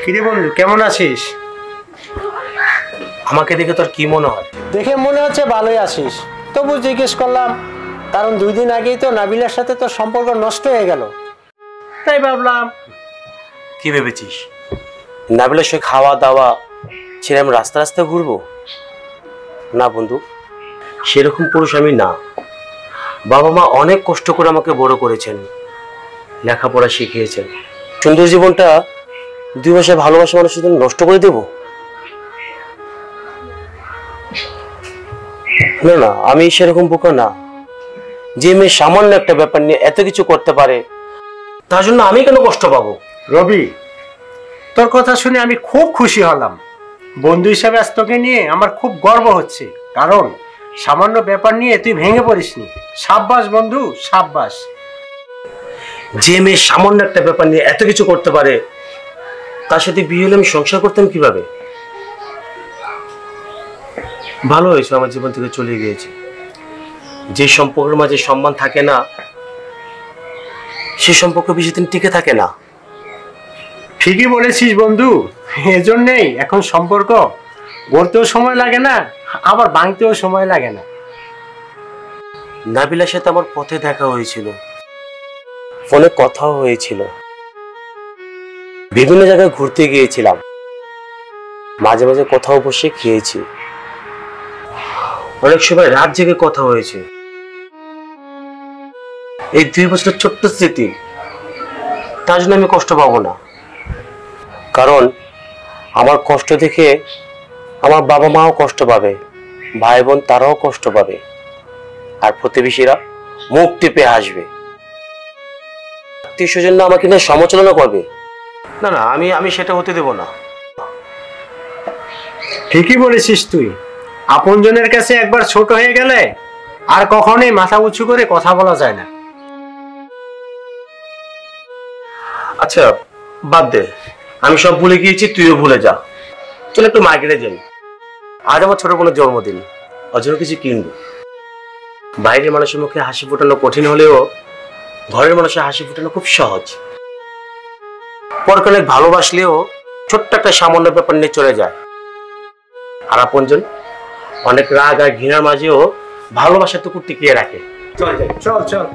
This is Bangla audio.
কিরে বন্ধু, কেমন আছিস? আমাকে দেখে তোর কি মনে হয়? দেখে মনে হচ্ছে ভালোই আছিস, তবু জিজ্ঞেস করলাম, কারণ 2 দিন আগেই তো নাবিলার সাথে তোর সম্পর্ক নষ্ট হয়ে গেল, তাই ভাবলাম। কি ভেবেছিস নাবিলার সঙ্গে খাওয়া দাওয়া ছেড়ে আমি রাস্তা রাস্তায় ঘুরবো? না বন্ধু, সেরকম পুরুষ আমি না। বাবা মা অনেক কষ্ট করে আমাকে বড় করেছেন, লেখাপড়া শিখিয়েছেন। সুন্দর জীবনটা 2 মাসে ভালোবাসা মানুষের জন্য নষ্ট করে দেব? না না, আমি সেরকম বোকা না যে মেয়ে সামান্য একটা ব্যাপার নিয়ে এত কিছু করতে পারে, তার জন্য আমি কেন কষ্ট পাবো? রবি, তোর কথা শুনে আমি খুব খুশি হলাম। বন্ধু হিসাবে আজ তোকে নিয়ে আমার খুব গর্ব হচ্ছে, কারণ সামান্য ব্যাপার নিয়ে তুই ভেঙে পড়িসনি। সাব্বাস বন্ধু, সাব্বাস। যে মেয়ে সামান্য একটা ব্যাপার নিয়ে এত কিছু করতে পারে, তার সাথে বিয়ে হলে আমি সংসার করতাম কিভাবে? ভালো হয়েছে আমার জীবন থেকে চলে গিয়েছে। যে সম্পর্কের মাঝে সম্মান থাকে না, সে সম্পর্ক বেশি দিন টিকে থাকে না। ঠিকই বলেছিস বন্ধু, এজন্যই এখন সম্পর্ক গড়তেও সময় লাগে না, আবার ভাঙতেও সময় লাগে না। নাবিলার সাথে আমার পথে দেখা হয়েছিল, ফোনে কথাও হয়েছিল, বিভিন্ন জায়গায় ঘুরতে গিয়েছিলাম, মাঝে মাঝে কোথাও বসে খেয়েছি, অনেক সময় রাত জেগে কথা হয়েছে। এই 2 বছরের ছোট্ট স্মৃতি, তার জন্য আমি কষ্ট পাবো না। কারণ আমার কষ্ট দেখে আমার বাবা মাও কষ্ট পাবে, ভাই বোন তারাও কষ্ট পাবে, আর প্রতিবেশীরা মুখ টিপে হাসবে, আত্মীয় স্বজন আমাকে নিয়ে সমালোচনা করবে। না না, আমি সেটা হতে দেব না। ঠিকই বলেছিস তুই, আপনজনের কাছে একবার ছোট হয়ে গেলে আর কখনোই মাথা উঁচু করে কথা বলা যায় না। আচ্ছা বাদ দে, আমি সব ভুলে গিয়েছি, তুইও ভুলে যা। চল একটু মার্কেটে যাই, আজ আমার ছোট বোনের জন্মদিন, অজন্য কিছু কিনবো। বাইরের মানুষের মুখে হাসি ফোটানো কঠিন হলেও ঘরের মানুষের হাসি ফোটানো খুব সহজ। পরকে অনেক ভালোবাসলেও ছোট্ট একটা সামান্য ব্যাপার নিয়ে চলে যায়, আর আপনজন অনেক রাগ আর ঘৃণার মাঝেও ভালোবাসাটুকু টিকিয়ে রাখে। চল যাই, চল চল।